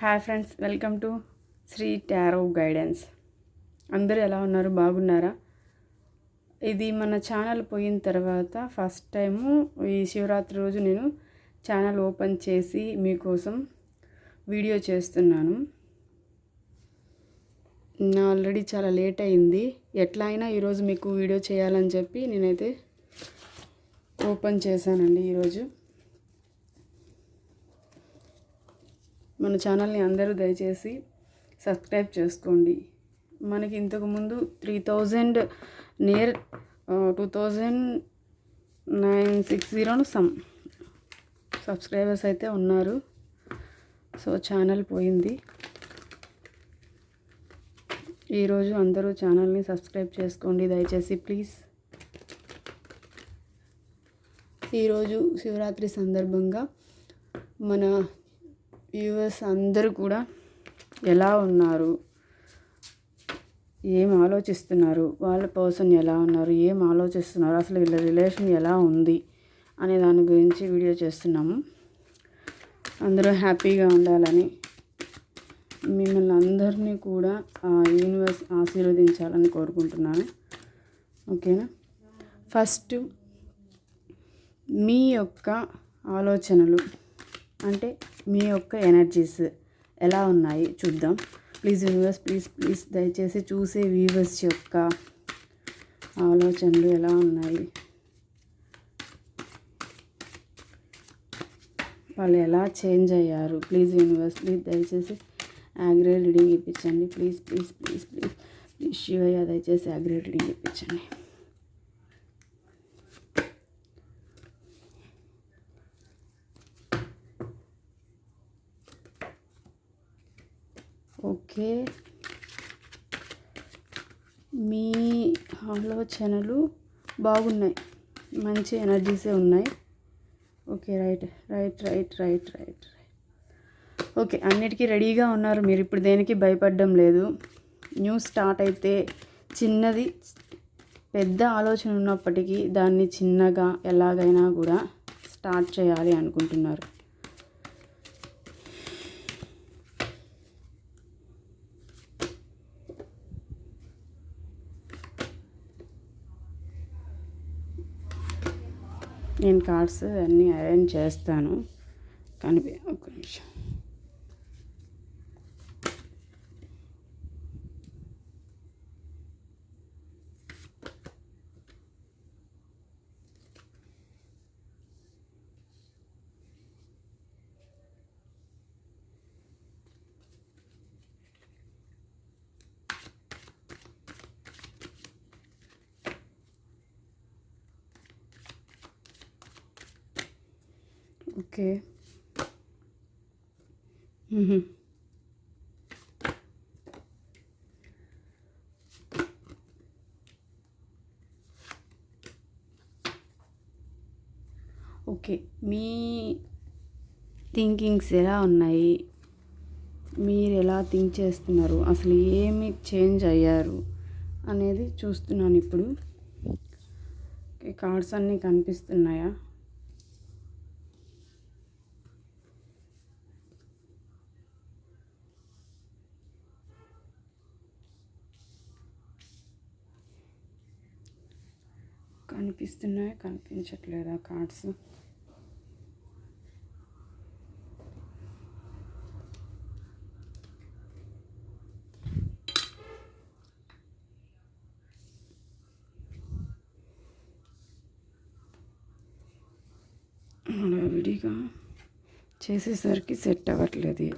Hi friends, welcome to Sri tarot guidance. అందరూ ఎలా ఉన్నారు? బాగున్నారా? ఇది మన ఛానల్ పోయిన తర్వాత ఫస్ట్ టైము ఈ శివరాత్రి రోజు నేను ఛానల్ ఓపెన్ చేసి మీకోసం వీడియో చేస్తున్నాను. ఆల్రెడీ చాలా లేట్ అయింది. ఎట్లా అయినా ఈరోజు మీకు వీడియో చేయాలని చెప్పి నేనైతే ఓపెన్ చేశానండి. ఈరోజు మన ఛానల్ని అందరూ దయచేసి సబ్స్క్రైబ్ చేసుకోండి. మనకి ఇంతకుముందు 3000 నియర్ 2960 సమ్ సబ్స్క్రైబర్స్ అయితే ఉన్నారు. సో ఛానల్ పోయింది. ఈరోజు అందరూ ఛానల్ని సబ్స్క్రైబ్ చేసుకోండి దయచేసి ప్లీజ్. ఈరోజు శివరాత్రి సందర్భంగా మన వ్యూవర్స్ అందరూ కూడా ఎలా ఉన్నారు, ఏం ఆలోచిస్తున్నారు, వాళ్ళ పర్సన్ ఎలా ఉన్నారు, ఏం ఆలోచిస్తున్నారు, అసలు వీళ్ళ రిలేషన్ ఎలా ఉంది అనే దాని గురించి వీడియో చేస్తున్నాము. అందరూ హ్యాపీగా ఉండాలని, మిమ్మల్ని అందరినీ కూడా ఆ యూనివర్స్ ఆశీర్వదించాలని కోరుకుంటున్నాను. ఓకేనా? ఫస్ట్ మీ యొక్క ఆలోచనలు అంటే మీ యొక్క ఎనర్జీస్ ఎలా ఉన్నాయి చూద్దాం. ప్లీజ్ యూనివర్స్, ప్లీజ్ దయచేసి చూసే వ్యూవర్స్ యొక్క ఆలోచనలు ఎలా ఉన్నాయి, వాళ్ళు ఎలా చేంజ్ అయ్యారు. ప్లీజ్ యూనివర్స్, ప్లీజ్ దయచేసి యాగ్రేట్ రీడింగ్ ఇప్పించండి. ప్లీజ్ శివయ్య దయచేసి యాగ్రేట్ రీడింగ్ ఇప్పించండి. ఓకే, మీ ఆలోచనలు బాగున్నాయి, మంచి ఎనర్జీసే ఉన్నాయి. Okay, right. ఓకే, అన్నిటికీ రెడీగా ఉన్నారు మీరు. ఇప్పుడు దేనికి భయపడడం లేదు. న్యూ స్టార్ట్ అయితే చిన్నది పెద్ద ఆలోచన ఉన్నప్పటికీ దాన్ని చిన్నగా ఎలాగైనా కూడా స్టార్ట్ చేయాలి అనుకుంటున్నారు. నేను కార్డ్స్ అన్నీ అరేంజ్ చేస్తాను, కానీ ఒక నిమిషం. ఓకే, ఓకే, మీ థింకింగ్స్ ఎలా ఉన్నాయి, మీరు ఎలా థింక్ చేస్తున్నారు, అసలు ఏమి చేంజ్ అయ్యారు అనేది చూస్తున్నాను ఇప్పుడు. కార్డ్స్ అన్నీ కనిపిస్తున్నాయా? కనిపిస్తున్నాయా, కనిపించట్లేదా కార్డ్స్? అలా విడిగా చేసేసరికి సెట్ అవ్వట్లేదు.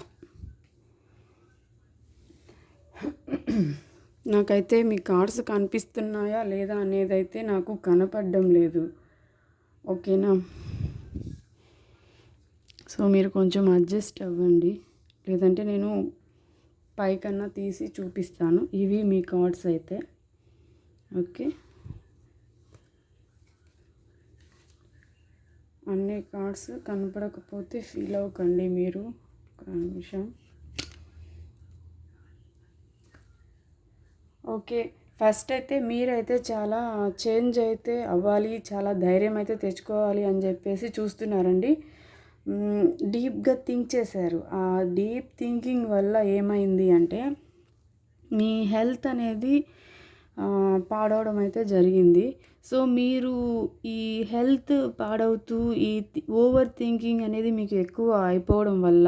నాకైతే మీ కార్డ్స్ కనిపిస్తున్నాయా లేదా అనేది అయితే నాకు కనపడడం లేదు. ఓకేనా? సో మీరు కొంచెం అడ్జస్ట్ అవ్వండి, లేదంటే నేను పైకన్నా తీసి చూపిస్తాను. ఇవి మీ కార్డ్స్ అయితే. ఓకే, అన్ని కార్డ్స్ కనపడకపోతే ఫీల్ అవ్వకండి మీరు. ఒక నిమిషం. ఓకే, ఫస్ట్ అయితే మీరైతే చాలా చేంజ్ అయితే అవ్వాలి, చాలా ధైర్యం అయితే తెచ్చుకోవాలి అని చెప్పేసి చూస్తున్నారండి. డీప్గా థింక్ చేశారు. ఆ డీప్ థింకింగ్ వల్ల ఏమైంది అంటే మీ హెల్త్ అనేది పాడవడం అయితే జరిగింది. సో మీరు ఈ హెల్త్ పాడవుతూ ఈ ఓవర్ థింకింగ్ అనేది మీకు ఎక్కువ అయిపోవడం వల్ల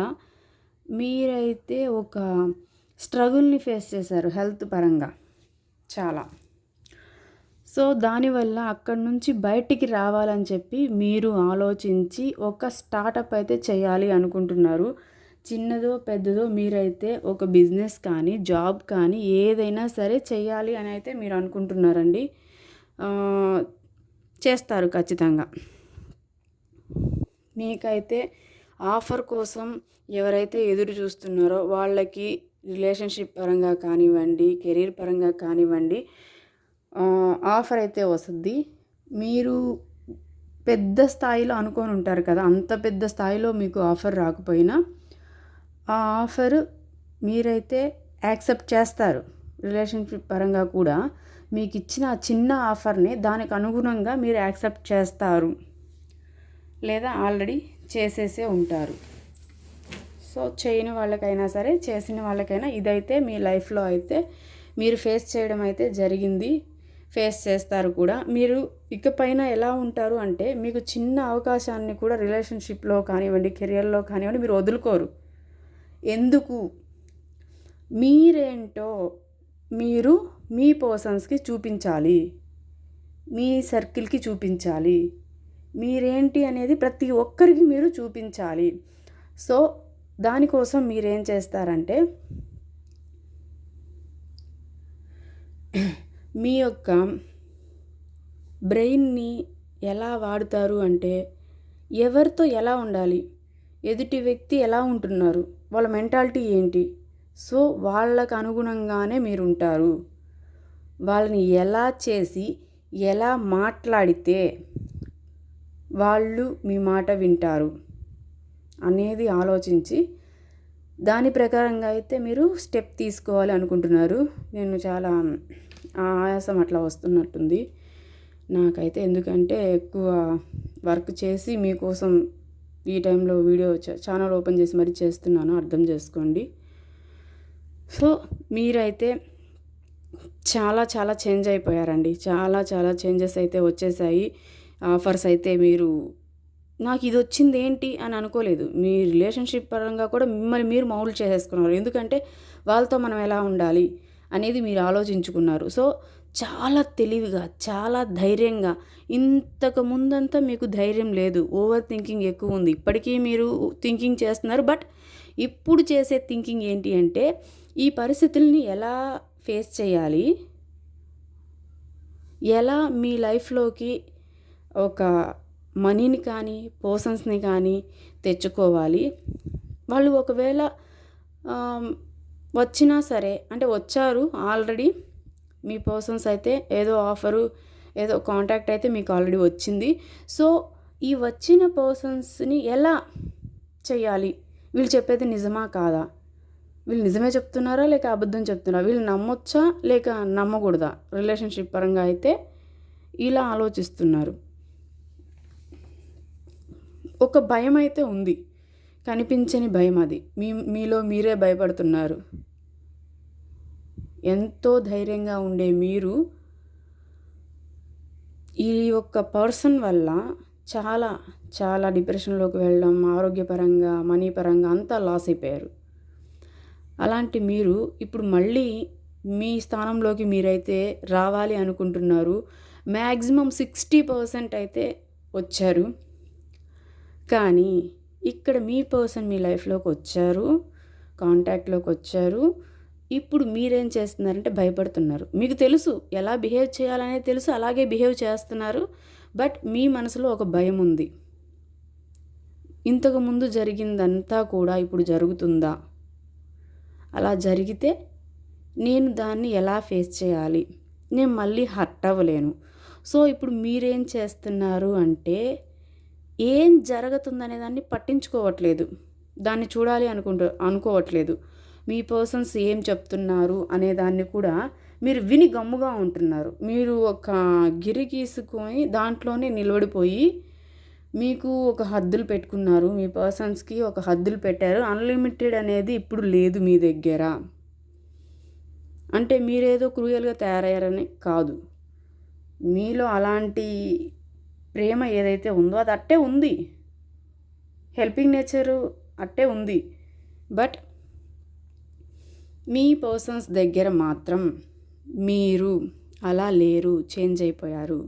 మీరైతే ఒక స్ట్రగుల్ని ఫేస్ చేశారు హెల్త్ పరంగా చాలా. సో దానివల్ల అక్కడి నుంచి బయటికి రావాలని చెప్పి మీరు ఆలోచించి ఒక స్టార్టప్ అయితే చేయాలి అనుకుంటున్నారు. చిన్నదో పెద్దదో మీరైతే ఒక బిజినెస్ కానీ జాబ్ కానీ ఏదైనా సరే చేయాలి అని అయితే మీరు అనుకుంటున్నారండి. చేస్తారు ఖచ్చితంగా. మీకైతే ఆఫర్ కోసం ఎవరైతే ఎదురు చూస్తున్నారో వాళ్ళకి రిలేషన్షిప్ పరంగా కానివ్వండి, కెరీర్ పరంగా కానివ్వండి ఆఫర్ అయితే వస్తుంది. మీరు పెద్ద స్థాయిలో అనుకొని ఉంటారు కదా, అంత పెద్ద స్థాయిలో మీకు ఆఫర్ రాకపోయినా ఆ ఆఫర్ మీరైతే యాక్సెప్ట్ చేస్తారు. రిలేషన్షిప్ పరంగా కూడా మీకు ఇచ్చిన చిన్న ఆఫర్ని దానికి అనుగుణంగా మీరు యాక్సెప్ట్ చేస్తారు, లేదా ఆల్రెడీ చేసేసే ఉంటారు. సో చేయని వాళ్ళకైనా సరే చేసిన వాళ్ళకైనా ఇదైతే మీ లైఫ్లో అయితే మీరు ఫేస్ చేయడం అయితే జరిగింది, ఫేస్ చేస్తారు కూడా. మీరు ఇకపైన ఎలా ఉంటారు అంటే మీకు చిన్న అవకాశాన్ని కూడా రిలేషన్షిప్లో కానివ్వండి, కెరియర్లో కానివ్వండి మీరు వదులుకోరు. ఎందుకు? మీరేంటో మీరు మీ పర్సన్స్కి చూపించాలి, మీ సర్కిల్కి చూపించాలి, మీరేంటి అనేది ప్రతి ఒక్కరికి మీరు చూపించాలి. సో దానికోసం మీరేం చేస్తారంటే మీ యొక్క బ్రెయిన్ని ఎలా వాడుతారు అంటే ఎవరితో ఎలా ఉండాలి, ఎదుటి వ్యక్తి ఎలా ఉంటున్నారు, వాళ్ళ మెంటాలిటీ ఏంటి, సో వాళ్ళకు అనుగుణంగానే మీరు ఉంటారు. వాళ్ళని ఎలా చేసి ఎలా మాట్లాడితే వాళ్ళు మీ మాట వింటారు అనేది ఆలోచించి దాని ప్రకారంగా అయితే మీరు స్టెప్ తీసుకోవాలి అనుకుంటున్నారు. నేను చాలా ఆయాసం అట్లా వస్తున్నట్టుంది నాకైతే, ఎందుకంటే ఎక్కువ వర్క్ చేసి మీకోసం ఈ టైంలో వీడియో ఛానల్ ఓపెన్ చేసి మరీ చేస్తున్నాను, అర్థం చేసుకోండి. సో మీరైతే చాలా చాలా చేంజ్ అయిపోయారండి, చాలా చాలా చేంజెస్ అయితే వచ్చేసాయి. ఆఫర్స్ అయితే మీరు నాకు ఇది వచ్చింది ఏంటి అని అనుకోలేదు. మీ రిలేషన్షిప్ పరంగా కూడా మిమ్మల్ని మీరు మౌల్డ్ చేసేసుకున్నారు, ఎందుకంటే వాళ్ళతో మనం ఎలా ఉండాలి అనేది మీరు ఆలోచించుకున్నారు. సో చాలా తెలివిగా, చాలా ధైర్యంగా. ఇంతకు ముందంతా మీకు ధైర్యం లేదు, ఓవర్ థింకింగ్ ఎక్కువ ఉంది. ఇప్పటికీ మీరు థింకింగ్ చేస్తున్నారు, బట్ ఇప్పుడు చేసే థింకింగ్ ఏంటి అంటే ఈ పరిస్థితుల్ని ఎలా ఫేస్ చేయాలి, ఎలా మీ లైఫ్లోకి ఒక మనీని కానీ పర్సన్స్ని కానీ తెచ్చుకోవాలి. వాళ్ళు ఒకవేళ వచ్చినా సరే, అంటే వచ్చారు ఆల్రెడీ మీ పర్సన్స్ అయితే, ఏదో ఆఫరు ఏదో కాంటాక్ట్ అయితే మీకు ఆల్రెడీ వచ్చింది. సో ఈ వచ్చిన పర్సన్స్ని ఎలా చేయాలి, వీళ్ళు చెప్పేది నిజమా కాదా, వీళ్ళు నిజమే చెప్తున్నారా లేక అబద్ధం చెప్తున్నారా, వీళ్ళు నమ్మొచ్చా లేక నమ్మకూడదా, రిలేషన్షిప్ పరంగా అయితే ఇలా ఆలోచిస్తున్నారు. ఒక భయం అయితే ఉంది, కనిపించని భయం, అది మీలో మీరే భయపడుతున్నారు. ఎంతో ధైర్యంగా ఉండే మీరు ఈ ఒక్క పర్సన్ వల్ల చాలా చాలా డిప్రెషన్లోకి వెళ్ళడం, ఆరోగ్యపరంగా మనీ పరంగా అంతా లాస్ అయిపోయారు. అలాంటి మీరు ఇప్పుడు మళ్ళీ మీ స్థానంలోకి మీరైతే రావాలి అనుకుంటున్నారు. మ్యాక్సిమం 60% అయితే వచ్చారు. కానీ ఇక్కడ మీ పర్సన్ మీ లైఫ్లోకి వచ్చారు, కాంటాక్ట్లోకి వచ్చారు. ఇప్పుడు మీరేం చేస్తున్నారంటే భయపడుతున్నారు. మీకు తెలుసు ఎలా బిహేవ్ చేయాలనేది తెలుసు, అలాగే బిహేవ్ చేస్తున్నారు. బట్ మీ మనసులో ఒక భయం ఉంది. ఇంతకుముందు జరిగిందంతా కూడా ఇప్పుడు జరుగుతుందా, అలా జరిగితే నేను దాన్ని ఎలా ఫేస్ చేయాలి, నేను మళ్ళీ హర్ట్ అవ్వలేను. సో ఇప్పుడు మీరేం చేస్తున్నారు అంటే ఏం జరుగుతుందనే దాన్ని పట్టించుకోవట్లేదు, దాన్ని చూడాలి అనుకోవట్లేదు. మీ పర్సన్స్ ఏం చెప్తున్నారు అనే దాన్ని కూడా మీరు విని గమ్ముగా ఉంటున్నారు. మీరు ఒక గిరి గీసుకొని దాంట్లోనే నిలబడిపోయి మీకు ఒక హద్దులు పెట్టుకున్నారు, మీ పర్సన్స్కి ఒక హద్దులు పెట్టారు. అన్లిమిటెడ్ అనేది ఇప్పుడు లేదు మీ దగ్గర. అంటే మీరేదో క్రూయల్గా తయారయ్యారని కాదు, మీలో అలాంటి ప్రేమ ఏదైతే ఉందో అది అట్టే ఉంది, హెల్పింగ్ నేచరు అట్టే ఉంది. బట్ మీ పర్సన్స్ దగ్గర మాత్రం మీరు అలా లేరు, చేంజ్ అయిపోయారు.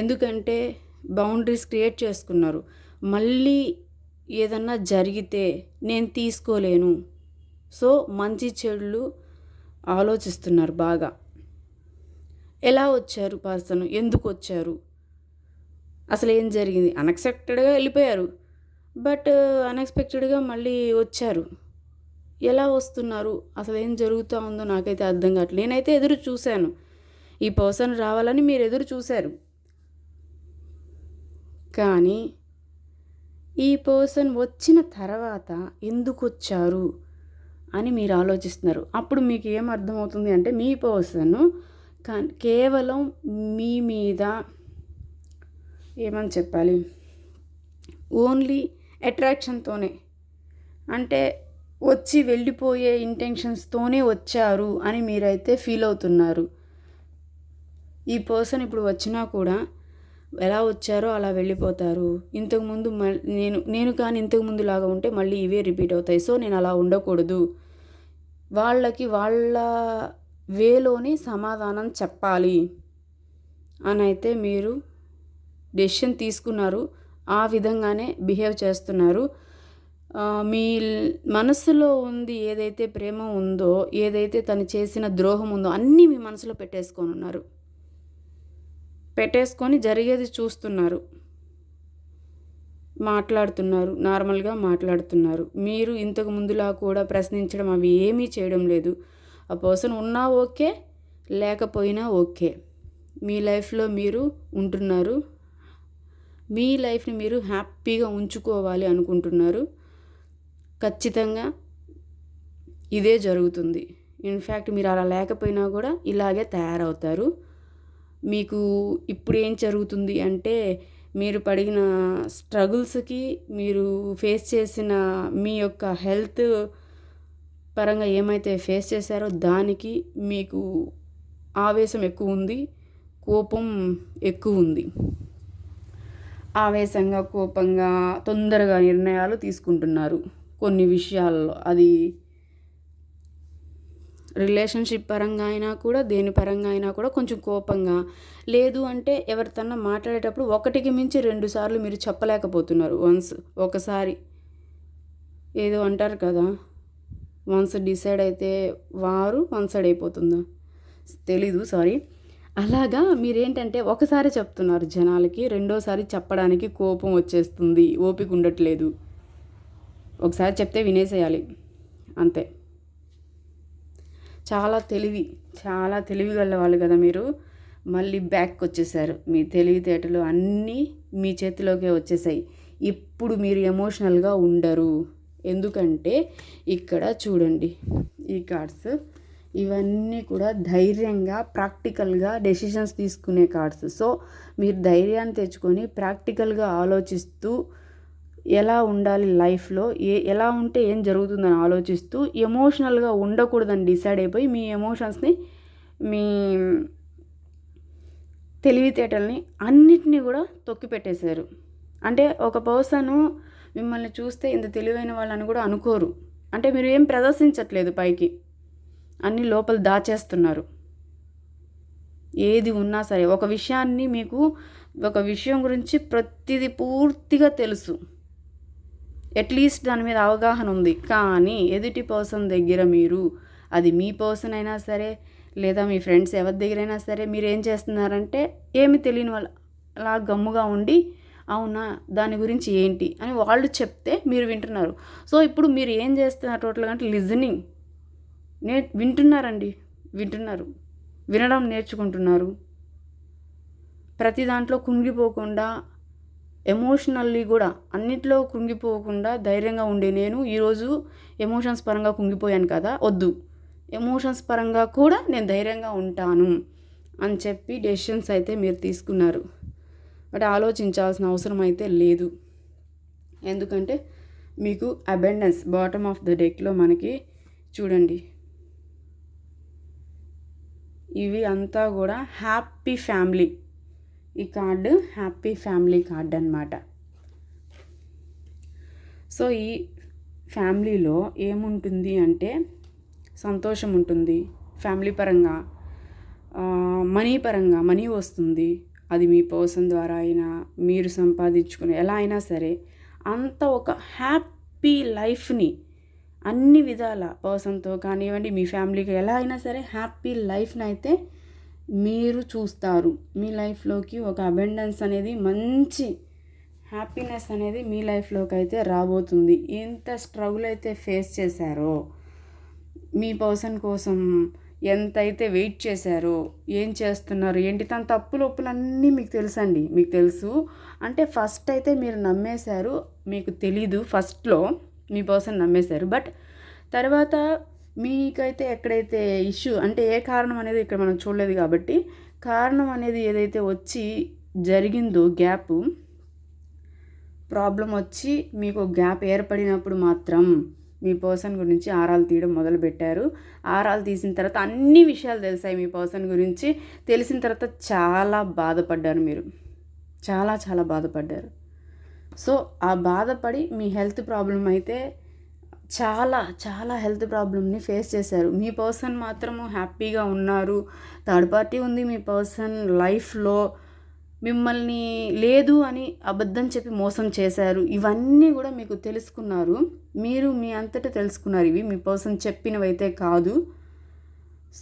ఎందుకంటే బౌండరీస్ క్రియేట్ చేసుకున్నారు. మళ్ళీ ఏదన్నా జరిగితే నేను తీసుకోలేను. సో మంచి చెడులు ఆలోచిస్తున్నారు బాగా. ఎలా వచ్చారు పర్సన్, ఎందుకు వచ్చారు, అసలు ఏం జరిగింది, అన్ఎక్స్పెక్టెడ్గా వెళ్ళిపోయారు. బట్ అన్ఎక్స్పెక్టెడ్గా మళ్ళీ వచ్చారు. ఎలా వస్తున్నారు, అసలు ఏం జరుగుతూ ఉందో నాకైతే అర్థం కావట్లేదు. నేనైతే ఎదురు చూశాను, ఈ పర్సన్ రావాలని మీరు ఎదురు చూశారు. కానీ ఈ పర్సన్ వచ్చిన తర్వాత ఎందుకు వచ్చారు అని మీరు ఆలోచిస్తున్నారు. అప్పుడు మీకు ఏం అర్థమవుతుంది అంటే మీ పర్సన్ కేవలం మీ మీద ఏమని చెప్పాలి, ఓన్లీ అట్రాక్షన్తోనే, అంటే వచ్చి వెళ్ళిపోయే ఇంటెన్షన్స్తోనే వచ్చారు అని మీరైతే ఫీల్ అవుతున్నారు. ఈ పర్సన్ ఇప్పుడు వచ్చినా కూడా ఎలా వచ్చారో అలా వెళ్ళిపోతారు. ఇంతకుముందు నేను కానీ ఇంతకుముందు లాగా ఉంటే మళ్ళీ ఇవే రిపీట్ అవుతాయి. సో నేను అలా ఉండకూడదు, వాళ్ళకి వాళ్ళ వేలోనే సమాధానం చెప్పాలి అని అయితే మీరు డెసిషన్ తీసుకున్నారు. ఆ విధంగానే బిహేవ్ చేస్తున్నారు. మీ మనసులో ఉంది ఏదైతే ప్రేమ ఉందో, ఏదైతే తను చేసిన ద్రోహం ఉందో అన్నీ మీ మనసులో పెట్టేసుకొని జరిగేది చూస్తున్నారు, మాట్లాడుతున్నారు, నార్మల్గా మాట్లాడుతున్నారు. మీరు ఇంతకు ముందులా కూడా ప్రశ్నించడం అవి ఏమీ చేయడం లేదు. ఆ పర్సన్ ఉన్నా ఓకే, లేకపోయినా ఓకే, మీ లైఫ్లో మీరు ఉంటున్నారు. మీ లైఫ్ని మీరు హ్యాపీగా ఉంచుకోవాలి అనుకుంటున్నారు. ఖచ్చితంగా ఇదే జరుగుతుంది. ఇన్ఫ్యాక్ట్ మీరు అలా లేకపోయినా కూడా ఇలాగే తయారవుతారు. మీకు ఇప్పుడు ఏం జరుగుతుంది అంటే, మీరు పడిన స్ట్రగుల్స్కి, మీరు ఫేస్ చేసిన మీ యొక్క హెల్త్ పరంగా ఏమైతే ఫేస్ చేశారో దానికి మీకు ఆవేశం ఎక్కువ ఉంది, కోపం ఎక్కువ ఉంది. ఆవేశంగా, కోపంగా, తొందరగా నిర్ణయాలు తీసుకుంటున్నారు కొన్ని విషయాల్లో. అది రిలేషన్షిప్ పరంగా అయినా కూడా, దేని పరంగా అయినా కూడా కొంచెం కోపంగా, లేదు అంటే ఎవరితోన్నా మాట్లాడేటప్పుడు ఒకటికి మించి 2 సార్లు మీరు చెప్పలేకపోతున్నారు. ఒకసారి ఏదో అంటారు కదా, వన్స్ డిసైడ్ అయితే వారు వన్ సైడ్ అయిపోతుందా, తెలీదు, సారీ. అలాగా మీరేంటంటే ఒకసారి చెప్తున్నారు జనాలకి, రెండోసారి చెప్పడానికి కోపం వచ్చేస్తుంది, ఓపిక ఉండట్లేదు. ఒకసారి చెప్తే వినేసేయాలి అంతే. చాలా తెలివి గల వాళ్ళు కదా మీరు. మళ్ళీ బ్యాక్ వచ్చేసారు. మీ తెలివితేటలు అన్నీ మీ చేతిలోకే వచ్చేసాయి. ఇప్పుడు మీరు ఎమోషనల్గా ఉండరు. ఎందుకంటే ఇక్కడ చూడండి, ఈ కార్డ్స్ ఇవన్నీ కూడా ధైర్యంగా, ప్రాక్టికల్గా డెసిషన్స్ తీసుకునే కార్డ్స్. సో మీరు ధైర్యాన్ని తెచ్చుకొని ప్రాక్టికల్గా ఆలోచిస్తూ ఎలా ఉండాలి లైఫ్లో, ఎలా ఉంటే ఏం జరుగుతుందని ఆలోచిస్తూ ఎమోషనల్గా ఉండకూడదని డిసైడ్ అయిపోయి మీ ఎమోషన్స్ని, మీ తెలివితేటల్ని అన్నిటినీ కూడా తొక్కి పెట్టేశారు. అంటే ఒక పర్సను మిమ్మల్ని చూస్తే ఇంత తెలివైన వాళ్ళని కూడా అనుకోరు. అంటే మీరు ఏం ప్రదర్శించట్లేదు పైకి, అన్నీ లోపల దాచేస్తున్నారు. ఏది ఉన్నా సరే ఒక విషయం గురించి ప్రతిదీ పూర్తిగా తెలుసు, అట్లీస్ట్ దాని మీద అవగాహన ఉంది. కానీ ఎదుటి పర్సన్ దగ్గర మీరు, అది మీ పర్సన్ అయినా సరే లేదా మీ ఫ్రెండ్స్ ఎవరి దగ్గరైనా సరే, మీరు ఏం చేస్తున్నారంటే ఏమి తెలియని వాళ్ళు అలా గమ్ముగా ఉండి, అవునా దాని గురించి ఏంటి అని వాళ్ళు చెప్తే మీరు వింటున్నారు. సో ఇప్పుడు మీరు ఏం చేస్తున్నారు టోటల్గా అంటే లిజనింగ్. వింటున్నారు, వినడం నేర్చుకుంటున్నారు. ప్రతి దాంట్లో కుంగిపోకుండా, ఎమోషనల్లీ కూడా అన్నిట్లో కుంగిపోకుండా ధైర్యంగా ఉండే నేను ఈరోజు ఎమోషన్స్ పరంగా కుంగిపోయాను కదా, వద్దు, ఎమోషన్స్ పరంగా కూడా నేను ధైర్యంగా ఉంటాను అని చెప్పి డెసిషన్స్ అయితే మీరు తీసుకున్నారు. బట్ ఆలోచించాల్సిన అవసరం అయితే లేదు. ఎందుకంటే మీకు అబెండెన్స్ బాటమ్ ఆఫ్ ద డెక్లో మనకి చూడండి, ఇవి అంతా కూడా హ్యాపీ ఫ్యామిలీ. ఈ కార్డు హ్యాపీ ఫ్యామిలీ కార్డ్ అన్నమాట. సో ఈ ఫ్యామిలీలో ఏముంటుంది అంటే సంతోషం ఉంటుంది, ఫ్యామిలీ పరంగా, మనీ పరంగా మనీ వస్తుంది. అది మీ పర్సన్ ద్వారా అయినా మీరు సంపాదించుకుని ఎలా అయినా సరే అంత ఒక హ్యాపీ లైఫ్ని అన్ని విధాల పర్సన్తో కానివ్వండి, మీ ఫ్యామిలీకి ఎలా అయినా సరే హ్యాపీ లైఫ్ని అయితే మీరు చూస్తారు. మీ లైఫ్లోకి ఒక అబెండెన్స్ అనేది, మంచి హ్యాపీనెస్ అనేది మీ లైఫ్లోకి అయితే రాబోతుంది. ఎంత స్ట్రగుల్ అయితే ఫేస్ చేశారో, మీ పర్సన్ కోసం ఎంతైతే వెయిట్ చేశారో, ఏం చేస్తున్నారు ఏంటి, తన తప్పులు ఒప్పులన్నీ మీకు తెలుసండి. మీకు తెలుసు అంటే ఫస్ట్ అయితే మీరు నమ్మేశారు, మీకు తెలీదు. ఫస్ట్లో మీ పర్సన్ నమ్మేశారు, బట్ తర్వాత మీకైతే ఎక్కడైతే ఇష్యూ అంటే ఏ కారణం అనేది ఇక్కడ మనం చూడలేదు కాబట్టి, కారణం అనేది ఏదైతే వచ్చి జరిగిందో గ్యాప్ ప్రాబ్లం వచ్చి మీకు గ్యాప్ ఏర్పడినప్పుడు మాత్రం మీ పర్సన్ గురించి ఆరాలు తీయడం మొదలుపెట్టారు. ఆరాలు తీసిన తర్వాత అన్ని విషయాలు తెలిసాయి మీ పర్సన్ గురించి. తెలిసిన తర్వాత చాలా బాధపడ్డారు మీరు, చాలా చాలా బాధపడ్డారు. సో ఆ బాధపడి మీ హెల్త్ ప్రాబ్లం అయితే చాలా చాలా హెల్త్ ప్రాబ్లమ్ని ఫేస్ చేశారు. మీ పర్సన్ మాత్రము హ్యాపీగా ఉన్నారు. థర్డ్ పార్టీ ఉంది మీ పర్సన్ లైఫ్లో, మిమ్మల్ని లేదు అని అబద్ధం చెప్పి మోసం చేశారు. ఇవన్నీ కూడా మీకు తెలుసుకున్నారు, మీరు మీ అంతటా తెలుసుకున్నారు. ఇవి మీ పర్సన్ చెప్పినవైతే కాదు.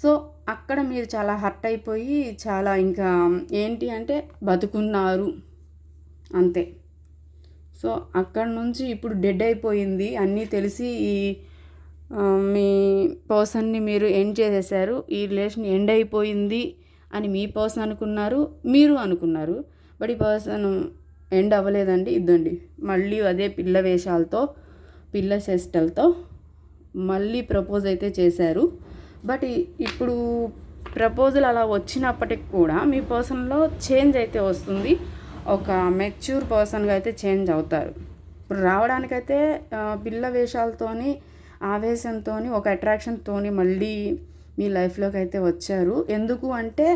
సో అక్కడ మీరు చాలా హర్ట్ అయిపోయి చాలా ఇంకా ఏంటి అంటే బతుకున్నారు అంతే. సో అక్కడ నుంచి ఇప్పుడు డెడ్ అయిపోయింది అన్నీ తెలిసి మీ పర్సన్ని మీరు ఎండ్ చేసేసారు. ఈ రిలేషన్ ఎండ్ అయిపోయింది అని మీ పర్సన్ అనుకున్నారు, మీరు అనుకున్నారు. బట్ ఈ పర్సన్ ఎండ్ అవ్వలేదండి. ఇద్దండి మళ్ళీ అదే పిల్ల వేషాలతో, పిల్ల చేష్టలతో మళ్ళీ ప్రపోజ్ అయితే చేశారు. బట్ ఇప్పుడు ప్రపోజల్ అలా వచ్చినప్పటికి కూడా మీ పర్సన్లో చేంజ్ అయితే వస్తుంది. ఒక మెచ్యూర్ పర్సన్గా అయితే చేంజ్ అవుతారు. ఇప్పుడు రావడానికైతే పిల్ల వేషాలతోని, ఆవేశంతోని, ఒక అట్రాక్షన్తోని మళ్ళీ మీ లైఫ్లోకి అయితే వచ్చారు. ఎందుకు అంటే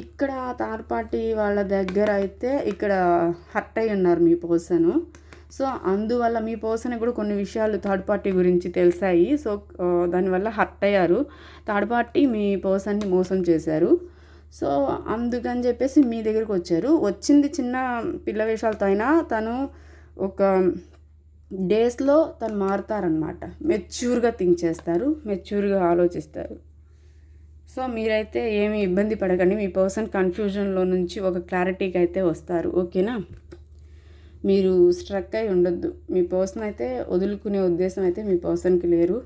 ఇక్కడ థర్డ్ పార్టీ వాళ్ళ దగ్గర అయితే ఇక్కడ హర్ట్ అయి ఉన్నారు మీ పర్సన్. సో అందువల్ల మీ పర్సన్కి కూడా కొన్ని విషయాలు థర్డ్ పార్టీ గురించి తెలిసాయి. సో దానివల్ల హర్ట్ అయ్యారు. థర్డ్ పార్టీ మీ పర్సన్ని మోసం చేశారు. సో అందుకని చెప్పేసి మీ దగ్గరికి వచ్చారు. వచ్చింది చిన్న పిల్ల వేషాలతో అయినా తను ఒక డేస్లో తను మారుతారనమాట. మెచ్యూర్గా థింక్ చేస్తారు, మెచ్యూర్గా ఆలోచిస్తారు. సో మీరైతే ఏమీ ఇబ్బంది పడకండి. మీ పర్సన్ కన్ఫ్యూజన్లో నుంచి ఒక క్లారిటీకి అయితే వస్తారు. ఓకేనా? మీరు స్ట్రక్ అయి ఉండొద్దు. మీ పర్సన్ అయితే వదులుకునే ఉద్దేశం అయితే మీ పర్సన్కి లేరు.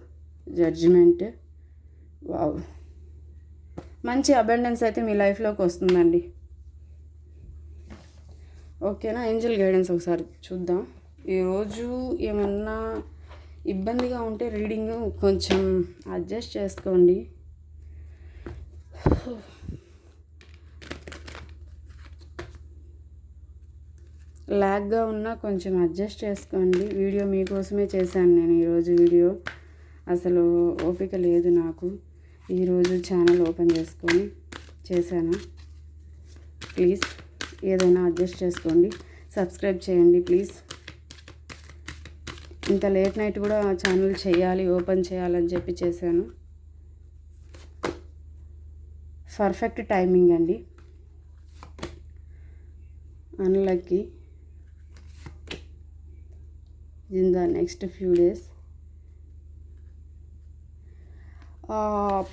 జడ్జిమెంట్. వావ్, మంచి అబెండెన్స్ అయితే మీ లైఫ్లోకి వస్తుందండి. ఓకేనా? ఏంజల్ గైడెన్స్ ఒకసారి చూద్దాం. ఈరోజు ఏమన్నా ఇబ్బందిగా ఉంటే రీడింగ్ కొంచెం అడ్జస్ట్ చేసుకోండి. లాగ్గా ఉన్నా కొంచెం అడ్జస్ట్ చేసుకోండి. వీడియో మీకోసమే చేశాను నేను ఈరోజు. వీడియో అసలు ఓపిక లేదు నాకు. ఈరోజు ఛానల్ ఓపెన్ చేసుకొని చేశాను. ప్లీజ్ ఏదైనా అడ్జస్ట్ చేసుకోండి. సబ్స్క్రైబ్ చేయండి ప్లీజ్. ఇంత లేట్ నైట్ కూడా ఛానల్ చేయాలి, ఓపెన్ చేయాలని చెప్పి చేశాను. పర్ఫెక్ట్ టైమింగ్ అండి. Unlucky in the next few days.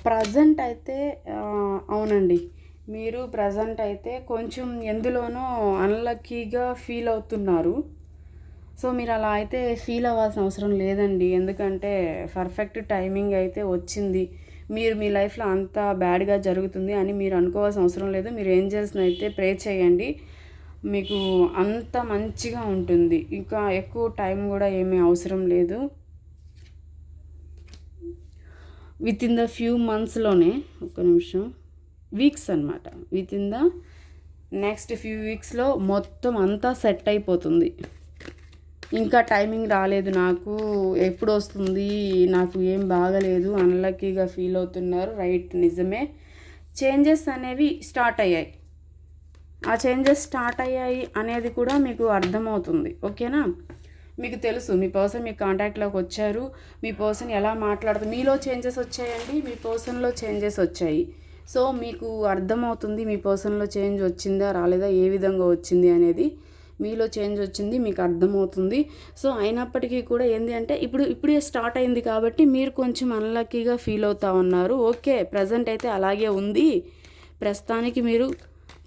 Present అయితే అవునండి, మీరు ప్రజెంట్ అయితే కొంచెం ఎందులోనో అన్లక్కీగా ఫీల్ అవుతున్నారు. సో మీరు అలా అయితే ఫీల్ అవ్వాల్సిన అవసరం లేదండి. ఎందుకంటే పర్ఫెక్ట్ టైమింగ్ అయితే వచ్చింది. మీరు మీ లైఫ్లో అంత బ్యాడ్గా జరుగుతుంది అని మీరు అనుకోవాల్సిన అవసరం లేదు. మీరు ఏంజెల్స్ని అయితే ప్రే చేయండి, మీకు అంత మంచిగా ఉంటుంది. ఇంకా ఎక్కువ టైం కూడా ఏమీ అవసరం లేదు. విత్ ఇన్ ద ఫ్యూ మంత్స్లోనే, ఒక్క నిమిషం, వీక్స్ అనమాట. Within the next few వీక్స్లో మొత్తం అంతా సెట్ అయిపోతుంది. ఇంకా టైమింగ్ రాలేదు, నాకు ఎప్పుడు వస్తుంది, నాకు ఏం బాగలేదు, అన్లక్కీగా ఫీల్ అవుతున్నారు. రైట్, నిజమే. చేంజెస్ అనేవి స్టార్ట్ అయ్యాయి. ఆ చేంజెస్ స్టార్ట్ అయ్యాయి అనేది కూడా మీకు అర్థమవుతుంది. ఓకేనా? మీకు తెలుసు మీ పర్సన్ మీ కాంటాక్ట్లోకి వచ్చారు. మీ పర్సన్ ఎలా మాట్లాడుతుంది, మీలో చేంజెస్ వచ్చాయండి, మీ పర్సన్లో చేంజెస్ వచ్చాయి. సో మీకు అర్థమవుతుంది మీ పర్సన్లో చేంజ్ వచ్చిందా రాలేదా, ఏ విధంగా వచ్చింది అనేది. మీలో చేంజ్ వచ్చింది, మీకు అర్థమవుతుంది. సో అయినప్పటికీ కూడా ఏంటి అంటే ఇప్పుడే స్టార్ట్ అయింది కాబట్టి మీరు కొంచెం అన్లక్కీగా ఫీల్ అవుతూ ఉన్నారు. ఓకే, ప్రజెంట్ అయితే అలాగే ఉంది. ప్రస్తుతానికి మీరు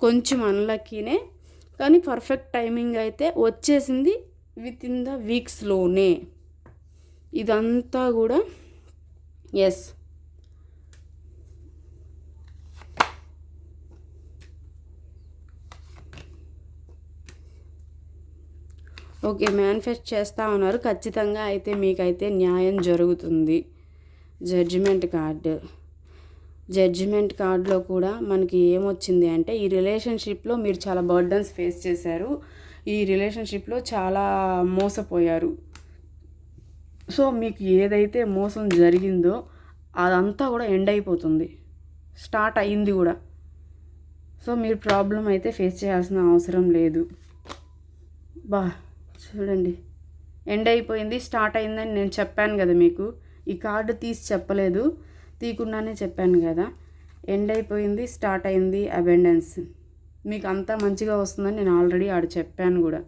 కొంచెం అన్లక్కీనే, కానీ పర్ఫెక్ట్ టైమింగ్ అయితే వచ్చేసింది విత్ ఇన్ ద వీక్స్లోనే. ఇదంతా కూడా ఎస్, ఓకే, మేనిఫెస్ట్ చేస్తూ ఉన్నారు. ఖచ్చితంగా అయితే మీకైతే న్యాయం జరుగుతుంది. జడ్జిమెంట్ కార్డ్లో కూడా మనకి ఏమొచ్చింది అంటే, ఈ రిలేషన్షిప్లో మీరు చాలా బర్డన్స్ ఫేస్ చేశారు, ఈ రిలేషన్షిప్లో చాలా మోసపోయారు. సో మీకు ఏదైతే మోసం జరిగిందో అదంతా కూడా ఎండ్ అయిపోతుంది, స్టార్ట్ అయ్యింది కూడా. సో మీరు ప్రాబ్లం అయితే ఫేస్ చేయాల్సిన అవసరం లేదు. చూడండి, ఎండ్ అయిపోయింది, స్టార్ట్ అయిందని నేను చెప్పాను కదా మీకు. ఈ కార్డు తీసి చెప్పలేదు, తీయకుండానే చెప్పాను కదా. ఎండ్ అయిపోయింది, స్టార్ట్ అయింది అబెండెన్స్. మీకు అంతా మంచిగా వస్తుందని నేను ఆల్రెడీ చెప్పాను కూడా.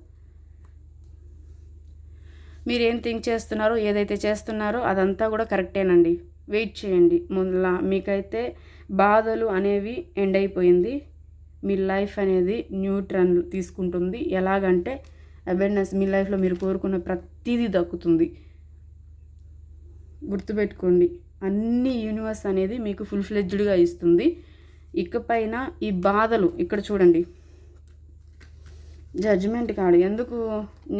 మీరేం థింక్ చేస్తున్నారో, ఏదైతే చేస్తున్నారో అదంతా కూడా కరెక్టేనండి. వెయిట్ చేయండి. ముందులా మీకైతే బాధలు అనేవి ఎండ్ అయిపోయింది. మీ లైఫ్ అనేది న్యూ టర్న్ తీసుకుంటుంది. ఎలాగంటే అబెండెన్స్, మీ లైఫ్లో మీరు కోరుకున్న ప్రతిదీ దక్కుతుంది. గుర్తుపెట్టుకోండి, అన్ని యూనివర్స్ అనేది మీకు ఫుల్ ఫ్లెడ్జ్డ్గా ఇస్తుంది. ఇకపైన ఈ బాధలు, ఇక్కడ చూడండి జడ్జిమెంట్ కాదు, ఎందుకు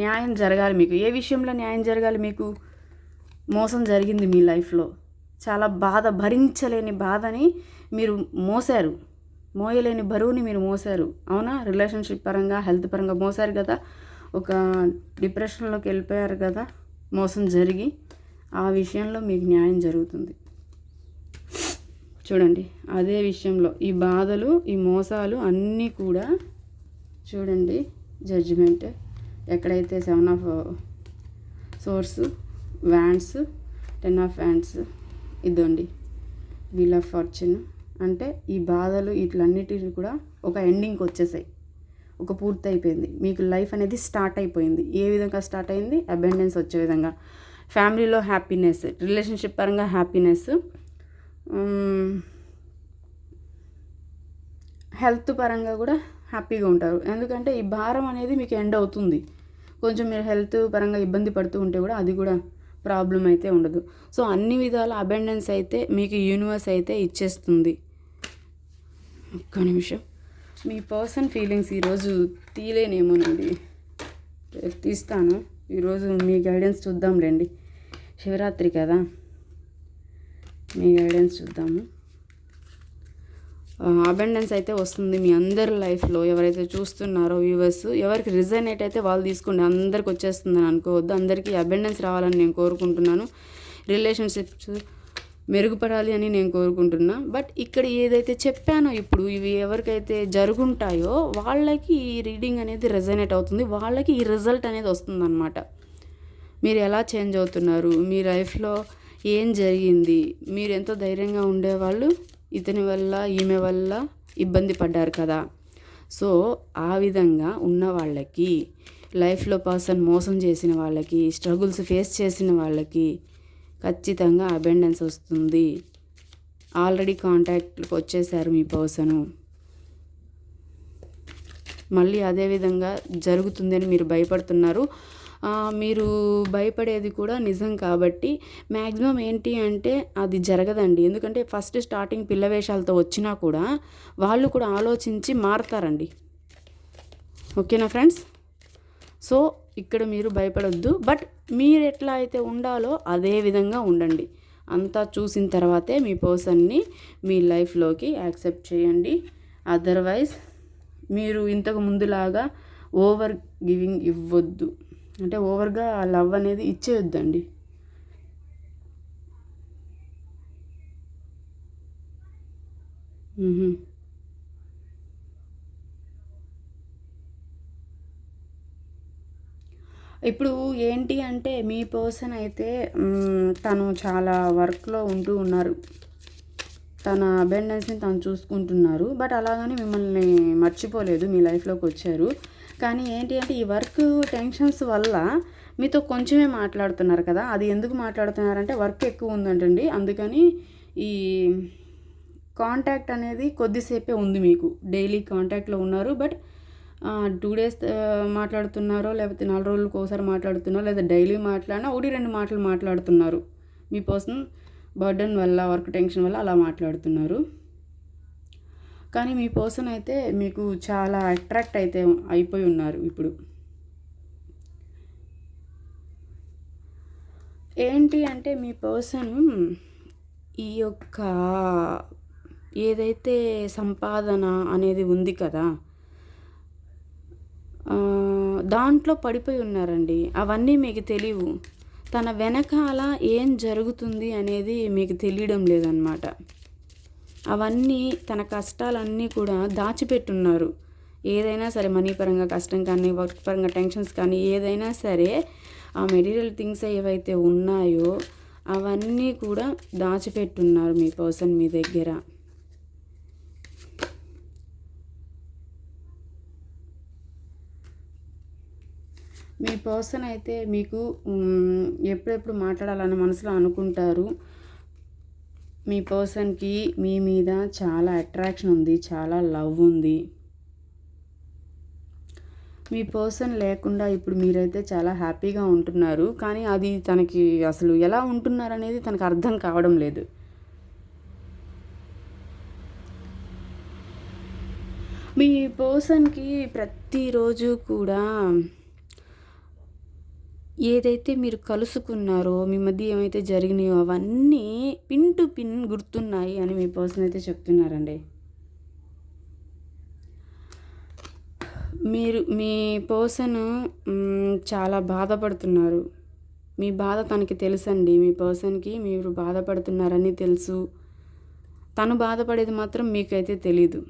న్యాయం జరగాలి మీకు. ఏ విషయంలో న్యాయం జరగాలి మీకు? మోసం జరిగింది మీ లైఫ్లో, చాలా బాధ, భరించలేని బాధని మీరు మోసారు, మోయలేని బరువుని మీరు మోసారు. అవునా? రిలేషన్షిప్ పరంగా, హెల్త్ పరంగా మోసారు కదా. ఒక డిప్రెషన్లోకి వెళ్ళిపోయారు కదా మోసం జరిగి. ఆ విషయంలో మీకు న్యాయం జరుగుతుంది. చూడండి, అదే విషయంలో ఈ బాధలు, ఈ మోసాలు అన్నీ కూడా చూడండి. జడ్జిమెంట్ ఎక్కడైతే 7 of swords, wands, 10 of wands, ఇదండి వీల్ ఆఫ్ ఫార్చ్యూన్. అంటే ఈ బాధలు వీటిలన్నిటిని కూడా ఒక ఎండింగ్కి వచ్చేసాయి, ఒక పూర్తి అయిపోయింది. మీకు లైఫ్ అనేది స్టార్ట్ అయిపోయింది. ఏ విధంగా స్టార్ట్ అయింది? అబెండెన్స్ వచ్చే విధంగా. ఫ్యామిలీలో హ్యాపీనెస్, రిలేషన్షిప్ పరంగా హ్యాపీనెస్, హెల్త్ పరంగా కూడా హ్యాపీగా ఉంటారు. ఎందుకంటే ఈ భారం అనేది మీకు ఎండ్ అవుతుంది. కొంచెం మీరు హెల్త్ పరంగా ఇబ్బంది పడుతూ ఉంటే కూడా అది కూడా ప్రాబ్లం అయితే ఉండదు. సో అన్ని విధాల అబెండెన్స్ అయితే మీకు యూనివర్స్ అయితే ఇచ్చేస్తుంది. ఒక్క నిమిషం, మీ పర్సన్ ఫీలింగ్స్ ఈరోజు తీయలేనేమోనండి, రేపు తీస్తాను. ఈరోజు మీ గైడెన్స్ చూద్దాంలేండి. శివరాత్రి కదా, మీ గైడెన్స్ చూద్దాము. అబెండెన్స్ అయితే వస్తుంది మీ అందరి లైఫ్లో. ఎవరైతే చూస్తున్నారో వ్యూవర్స్, ఎవరికి రిజనేట్ అయితే వాళ్ళు తీసుకోండి. అందరికి వచ్చేస్తుందని అనుకోవద్దు. అందరికీ అబెండెన్స్ రావాలని నేను కోరుకుంటున్నాను. రిలేషన్షిప్స్ మెరుగుపడాలి అని నేను కోరుకుంటున్నా. బట్ ఇక్కడ ఏదైతే చెప్పానో ఇప్పుడు, ఇవి ఎవరికైతే జరుగుంటాయో వాళ్ళకి ఈ రీడింగ్ అనేది రెజనేట్ అవుతుంది. వాళ్ళకి ఈ రిజల్ట్ అనేది వస్తుందన్నమాట. మీరు ఎలా చేంజ్ అవుతున్నారు, మీ లైఫ్లో ఏం జరిగింది, మీరు ఎంతో ధైర్యంగా ఉండేవాళ్ళు ఇతని వల్ల, ఈమె వల్ల ఇబ్బంది పడ్డారు కదా. సో ఆ విధంగా ఉన్న వాళ్ళకి, లైఫ్లో పర్సన్ మోసం చేసిన వాళ్ళకి, స్ట్రగుల్స్ ఫేస్ చేసిన వాళ్ళకి ఖచ్చితంగా అబెండెన్స్ వస్తుంది. ఆల్రెడీ కాంటాక్ట్కి వచ్చేసారు మీ పర్సను. మళ్ళీ అదే విధంగా జరుగుతుందని మీరు భయపడుతున్నారు. మీరు భయపడేది కూడా నిజం కాబట్టి మ్యాక్సిమం ఏంటి అంటే అది జరగదండి. ఎందుకంటే ఫస్ట్ స్టార్టింగ్ పిల్ల వేషాలతో వచ్చినా కూడా వాళ్ళు కూడా ఆలోచించి మారతారండి. ఓకేనా ఫ్రెండ్స్? సో ఇక్కడ మీరు భయపడొద్దు. బట్ మీరు ఎట్లా అయితే ఉండాలో అదే విధంగా ఉండండి. అంతా చూసిన తర్వాతే మీ పర్సన్ని మీ లైఫ్లోకి యాక్సెప్ట్ చేయండి. అదర్వైజ్ మీరు ఇంతకు ముందులాగా ఓవర్ గివింగ్ ఇవ్వద్దు, అంటే ఓవర్గా లవ్ అనేది ఇచ్చేయొద్దండి. ఇప్పుడు ఏంటి అంటే మీ పర్సన్ అయితే తను చాలా వర్క్లో ఉంటూ ఉన్నారు, తన అబెండెన్స్ని తను చూసుకుంటున్నారు. బట్ అలాగని మిమ్మల్ని మర్చిపోలేదు, మీ లైఫ్లోకి వచ్చారు. కానీ ఏంటి అంటే ఈ వర్క్ టెన్షన్స్ వల్ల మీతో కొంచెమే మాట్లాడుతున్నారు కదా. అది ఎందుకు మాట్లాడుతున్నారంటే వర్క్ ఎక్కువ ఉందంటండి, అందుకని ఈ కాంటాక్ట్ అనేది కొద్దిసేపే ఉంది మీకు. డైలీ కాంటాక్ట్లో ఉన్నారు, బట్ 2 డేస్ మాట్లాడుతున్నారో, లేకపోతే 4 రోజులకు ఒకసారి మాట్లాడుతున్నారో, లేదా డైలీ మాట్లాడినా 1-2 మాటలు మాట్లాడుతున్నారు. మీ పర్సన్ బర్డన్ వల్ల, వర్క్ టెన్షన్ వల్ల అలా మాట్లాడుతున్నారు. కానీ మీ పర్సన్ అయితే మీకు చాలా అట్రాక్ట్ అయితే అయిపోయి ఉన్నారు ఇప్పుడు. ఏంటి అంటే మీ పర్సన్ ఈ యొక్క ఏదైతే సంపాదన అనేది ఉంది కదా, దాంట్లో పడిపోయి ఉన్నారండి. అవన్నీ మీకు తెలియవు. తన వెనకాల ఏం జరుగుతుంది అనేది మీకు తెలియడం లేదన్నమాట. అవన్నీ తన కష్టాలన్నీ కూడా దాచిపెట్టున్నారు. ఏదైనా సరే, మనీ పరంగా కష్టం కానీ, వర్క్ పరంగా టెన్షన్స్ కానీ, ఏదైనా సరే ఆ మెటీరియల్ థింగ్స్ ఏవైతే ఉన్నాయో అవన్నీ కూడా దాచిపెట్టున్నారు మీ పర్సన్ మీ దగ్గర. మీ పర్సన్ అయితే మీకు ఎప్పుడెప్పుడు మాట్లాడాలని మనసులో అనుకుంటారు. మీ పర్సన్కి మీ మీద చాలా అట్రాక్షన్ ఉంది, చాలా లవ్ ఉంది. మీ పర్సన్ లేకుండా ఇప్పుడు మీరైతే చాలా హ్యాపీగా ఉంటున్నారు. కానీ అది తనకి అసలు ఎలా ఉంటున్నారు అనేది తనకు అర్థం కావడం లేదు. మీ పర్సన్కి ప్రతిరోజు కూడా ఏదైతే మీరు కలుసుకున్నారో, మీ మధ్య ఏమైతే జరిగినాయో అవన్నీ పిన్ టు పిన్ గుర్తున్నాయి అని మీ పర్సన్ అయితే చెప్తున్నారండి. మీ పర్సన్ చాలా బాధపడుతున్నారు. మీ బాధ తనకి తెలుసండి. మీ పర్సన్కి మీరు బాధపడుతున్నారని తెలుసు. తను బాధపడేది మాత్రం మీకైతే తెలీదు.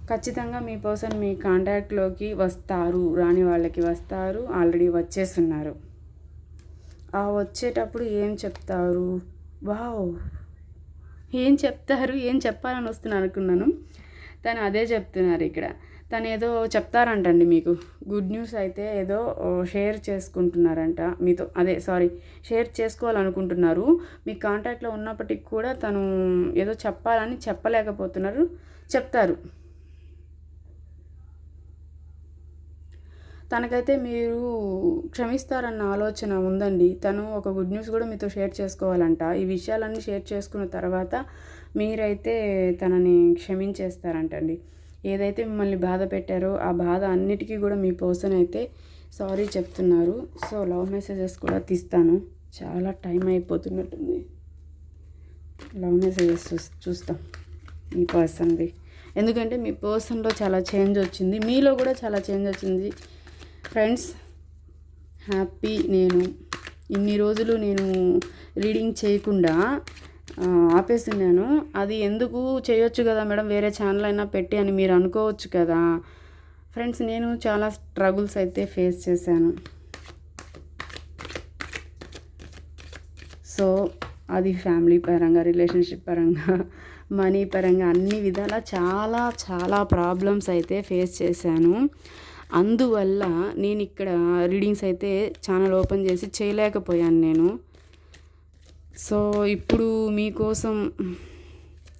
ఖచ్చితంగా మీ పర్సన్ మీ కాంటాక్ట్లోకి వస్తారు, రాని వాళ్ళకి వస్తారు, ఆల్రెడీ వచ్చేస్తున్నారు. ఆ వచ్చేటప్పుడు ఏం చెప్తారు? వావ్, ఏం చెప్తారు, ఏం చెప్పాలని వస్తున్నాను అనుకున్నాను. తను అదే చెప్తున్నారు ఇక్కడ. తను ఏదో చెప్తారంటండి మీకు. గుడ్ న్యూస్ అయితే ఏదో షేర్ చేసుకుంటున్నారంట మీతో. షేర్ చేసుకోవాలనుకుంటున్నారు. మీ కాంటాక్ట్లో ఉన్నప్పటికీ కూడా తను ఏదో చెప్పాలని చెప్పలేకపోతున్నారు. చెప్తారు. తనకైతే మీరు క్షమిస్తారన్న ఆలోచన ఉందండి. తను ఒక గుడ్ న్యూస్ కూడా మీతో షేర్ చేసుకోవాలంట. ఈ విషయాలన్నీ షేర్ చేసుకున్న తర్వాత మీరైతే తనని క్షమించేస్తారంటండి. ఏదైతే మిమ్మల్ని బాధ పెట్టారో ఆ బాధ అన్నిటికీ కూడా మీ పర్సన్ అయితే సారీ చెప్తున్నారు. సో లవ్ మెసేజెస్ కూడా తీస్తాను. చాలా టైం అయిపోతున్నట్టుంది. లవ్ మెసేజెస్ చూస్తాం మీ పర్సన్ది. ఎందుకంటే మీ పర్సన్లో చాలా చేంజ్ వచ్చింది, మీలో కూడా చాలా చేంజ్ వచ్చింది. Friends, happy. నేను ఇన్ని రోజులు రీడింగ్ చేయకుండా ఆపేస్తున్నాను. అది ఎందుకు చేయొచ్చు కదా మేడం, వేరే ఛానల్ అయినా పెట్టి అని మీరు అనుకోవచ్చు కదా. ఫ్రెండ్స్, నేను చాలా స్ట్రగుల్స్ అయితే ఫేస్ చేశాను. సో అది ఫ్యామిలీ పరంగా, రిలేషన్షిప్ పరంగా, మనీ పరంగా అన్ని విధాలా చాలా చాలా ప్రాబ్లమ్స్ అయితే ఫేస్ చేశాను. అందువల్ల నేను ఇక్కడ రీడింగ్స్ అయితే ఛానల్ ఓపెన్ చేసి చేయలేకపోయాను నేను. సో ఇప్పుడు మీకోసం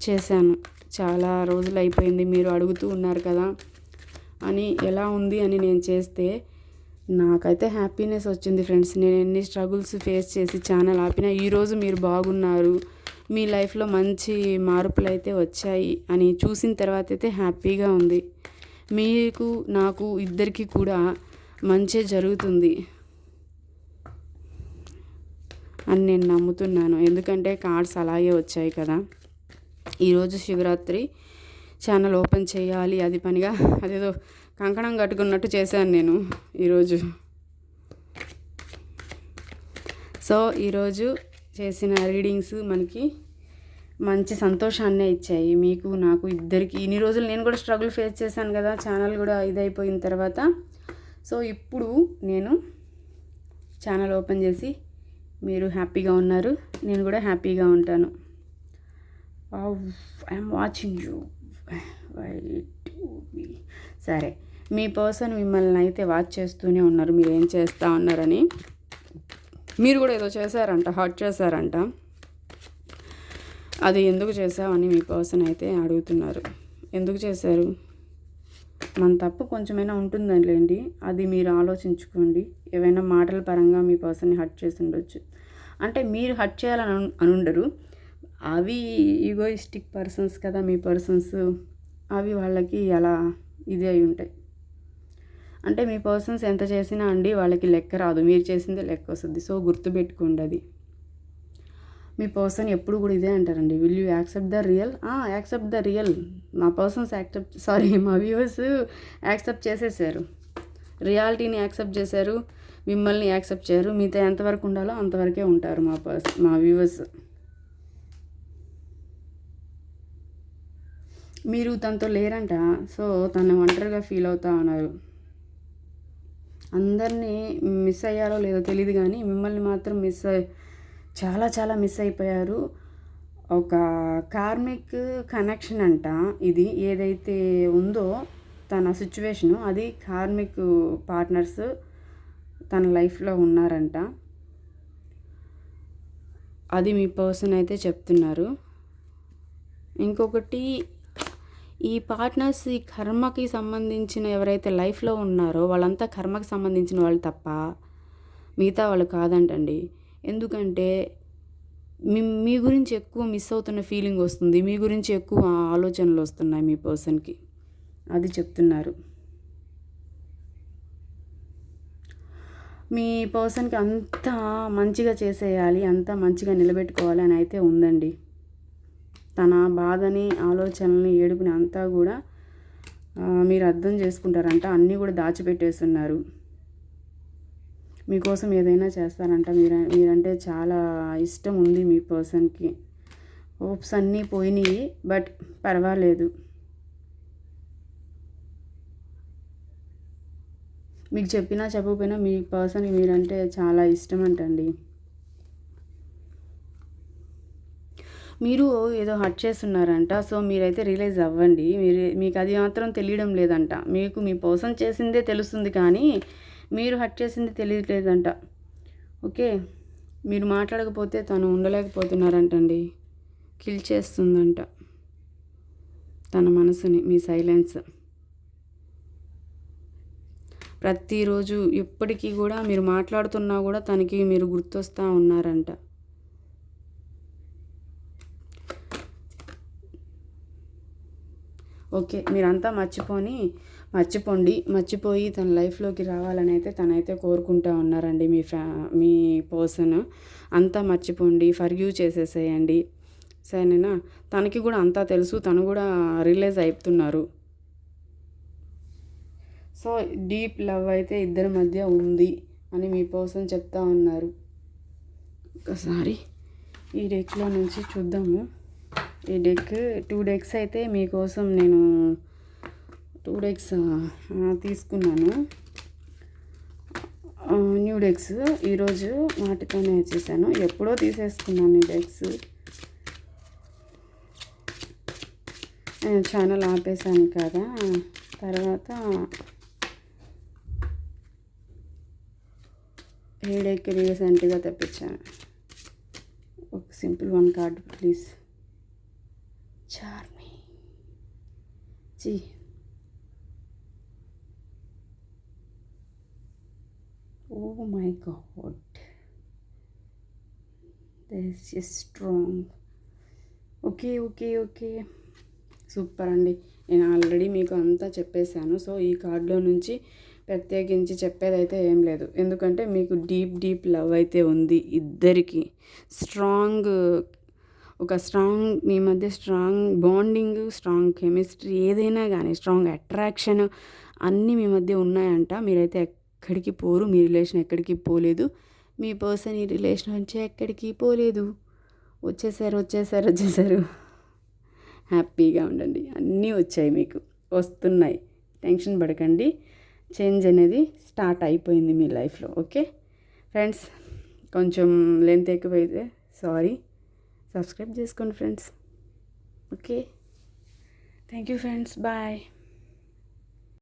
చేశాను. చాలా రోజులు అయిపోయింది, మీరు అడుగుతూ ఉన్నారు కదా అని, ఎలా ఉంది అని నేను చేస్తే నాకైతే హ్యాపీనెస్ వచ్చింది ఫ్రెండ్స్. నేను ఎన్ని స్ట్రగుల్స్ ఫేస్ చేసి ఛానల్ ఆపినా ఈరోజు మీరు బాగున్నారు, మీ లైఫ్లో మంచి మార్పులు అయితే వచ్చాయి అని చూసిన తర్వాత అయితే హ్యాపీగా ఉంది. మీకు నాకు ఇద్దరికి కూడా మంచి జరుగుతుంది అని నేను నమ్ముతున్నాను. ఎందుకంటే కార్డ్స్ అలాగే వచ్చాయి కదా. ఈరోజు శివరాత్రి ఛానల్ ఓపెన్ చేయాలి, అది పనిగా అదేదో కంకణం కట్టుకున్నట్టు చేశాను నేను ఈరోజు. సో ఈరోజు చేసిన రీడింగ్స్ మనకి మంచి సంతోషాన్నే ఇచ్చాయి, మీకు నాకు ఇద్దరికి. ఇన్ని రోజులు నేను కూడా స్ట్రగుల్ ఫేస్ చేశాను కదా, ఛానల్ కూడా ఇదైపోయిన తర్వాత. సో ఇప్పుడు నేను ఛానల్ ఓపెన్ చేసి మీరు హ్యాపీగా ఉన్నారు, నేను కూడా హ్యాపీగా ఉంటాను. I'm watching you. సరే, మీ పర్సన్ మిమ్మల్ని అయితే వాచ్ చేస్తూనే ఉన్నారు, మీరు ఏం చేస్తూ ఉన్నారని. మీరు కూడా ఏదో చేశారంట, హర్ట్ చేశారంట. అది ఎందుకు చేసావని మీ పర్సన్ అయితే అడుగుతున్నారు. ఎందుకు చేశారు? మన తప్పు కొంచెమైనా ఉంటుందండి, అది మీరు ఆలోచించుకోండి. ఏవైనా మాటల పరంగా మీ పర్సన్ని హర్ట్ చేసి ఉండొచ్చు. అంటే మీరు హర్ట్ చేయాలని అనుండరు, అవి ఈగోయిస్టిక్ పర్సన్స్ కదా మీ పర్సన్స్, అవి వాళ్ళకి అలా ఇది అయి ఉంటాయి. అంటే మీ పర్సన్స్ ఎంత చేసినా అండి వాళ్ళకి లెక్క రాదు, మీరు చేసిందే లెక్క వస్తుంది. సో గుర్తుపెట్టుకోండి అది. మీ పర్సన్ ఎప్పుడు కూడా ఇదే అంటారండి, will you accept the real? Accept the real. మా పర్సన్స్ మా వ్యూవర్స్ యాక్సెప్ట్ చేసేసారు, రియాలిటీని యాక్సెప్ట్ చేశారు, మిమ్మల్ని యాక్సెప్ట్ చేయరు. మీతో ఎంతవరకు ఉండాలో అంతవరకే ఉంటారు మా వ్యూవర్స్. మీరు తనతో లేరంట, సో తను ఒంటరిగా ఫీల్ అవుతూ ఉన్నారు. అందరినీ మిస్ అయ్యారో లేదో తెలియదు కానీ మిమ్మల్ని మాత్రం చాలా చాలా మిస్ అయిపోయారు. ఒక కార్మిక్ కనెక్షన్ అంట ఇది, ఏదైతే ఉందో తన సిచ్యువేషను, అది కార్మిక్ పార్ట్నర్స్ తన లైఫ్లో ఉన్నారంట. అది మీ పర్సన్ అయితే చెప్తున్నారు. ఇంకొకటి, ఈ పార్ట్నర్స్ ఈ కర్మకి సంబంధించిన ఎవరైతే లైఫ్లో ఉన్నారో వాళ్ళంతా కర్మకి సంబంధించిన వాళ్ళు తప్ప మిగతా వాళ్ళు కాదంటండి. ఎందుకంటే మీ గురించి ఎక్కువ మిస్ అవుతున్న ఫీలింగ్ వస్తుంది, మీ గురించి ఎక్కువ ఆలోచనలు వస్తున్నాయి మీ పర్సన్కి, అది చెప్తున్నారు. మీ పర్సన్కి అంతా మంచిగా చేసేయాలి, అంతా మంచిగా నిలబెట్టుకోవాలి అని అయితే ఉందండి. తన బాధని, ఆలోచనల్ని, ఏడుపుని అంతా కూడా మీరు అర్థం చేసుకుంటారంట. అన్నీ కూడా దాచిపెట్టేస్తున్నారు. మీకోసం ఏదైనా చేస్తారంట. మీరంటే చాలా ఇష్టం ఉంది మీ పర్సన్కి. హోప్స్ అన్నీ పోయినాయి, బట్ పర్వాలేదు. మీకు చెప్పినా చెప్పకపోయినా మీ పర్సన్కి మీరంటే చాలా ఇష్టం అంటండి. మీరు ఏదో హర్ట్ చేస్తున్నారంట, సో మీరైతే రియలైజ్ అవ్వండి. మీకు అది మాత్రం తెలియడం లేదంట. మీకు మీ పర్సన్ చేసిందే తెలుస్తుంది కానీ మీరు హర్ట్ చేసింది తెలియట్లేదంట. ఓకే, మీరు మాట్లాడకపోతే తను ఉండలేకపోతున్నారంటండి. కిల్ చేస్తుందంట తన మనసుని మీ సైలెన్స్. ప్రతిరోజు ఎప్పటికీ కూడా మీరు మాట్లాడుతున్నా కూడా తనకి మీరు గుర్తొస్తూ ఉన్నారంట. ఓకే, మీరంతా మర్చిపోయి తన లైఫ్లోకి రావాలని అయితే తనైతే కోరుకుంటూ ఉన్నారండి. మీ పర్సన్ అంతా మర్చిపోండి, ఫర్గివ్ చేసేసేయండి, సరేనా? తనకి కూడా అంతా తెలుసు, తను కూడా రియలైజ్ అవుతున్నారు. సో డీప్ లవ్ అయితే ఇద్దరి మధ్య ఉంది అని మీ పర్సన్ చెప్తా ఉన్నారు. ఒకసారి ఈ డెక్లో నుంచి చూద్దాము. ఈ డెక్ 2 డెక్స్ అయితే మీకోసం నేను 2 డెక్స్ తీసుకున్నాను, న్యూ డెక్స్. ఈరోజు వాటితోనే చేశాను, ఎప్పుడో తీసేసుకున్నాను ఈ డెక్స్. ఛానల్ ఆపేసాను కదా, తర్వాత ఈ డెక్ రీసెంట్గా తెప్పించాను. ఒక simple 1 card please. Charmi ji, oh my god, this is strong. Okay, super అండి. నేను ఆల్రెడీ మీకు అంతా చెప్పేశాను. సో ఈ కార్డులో నుంచి ప్రత్యేకించి చెప్పేదైతే ఏం లేదు, ఎందుకంటే మీకు డీప్ లవ్ అయితే ఉంది ఇద్దరికి. స్ట్రాంగ్ మీ మధ్య స్ట్రాంగ్ బాండింగ్, స్ట్రాంగ్ కెమిస్ట్రీ, ఏదైనా కానీ స్ట్రాంగ్ అట్రాక్షన్ అన్నీ మీ మధ్య ఉన్నాయంట. మీరైతే ఎక్కడికి పోరు, మీ రిలేషన్ ఎక్కడికి పోలేదు, మీ పర్సన్ ఈ రిలేషన్ నుంచి ఎక్కడికి పోలేదు. వచ్చేసారు. హ్యాపీగా ఉండండి. అన్నీ వచ్చాయి, మీకు వస్తున్నాయి. టెన్షన్ పడకండి. చేంజ్ అనేది స్టార్ట్ అయిపోయింది మీ లైఫ్లో. ఓకే ఫ్రెండ్స్, కొంచెం లెంత్ ఎక్కువైతే సారీ. సబ్స్క్రైబ్ చేసుకోండి friends. Okay, thank you friends, bye.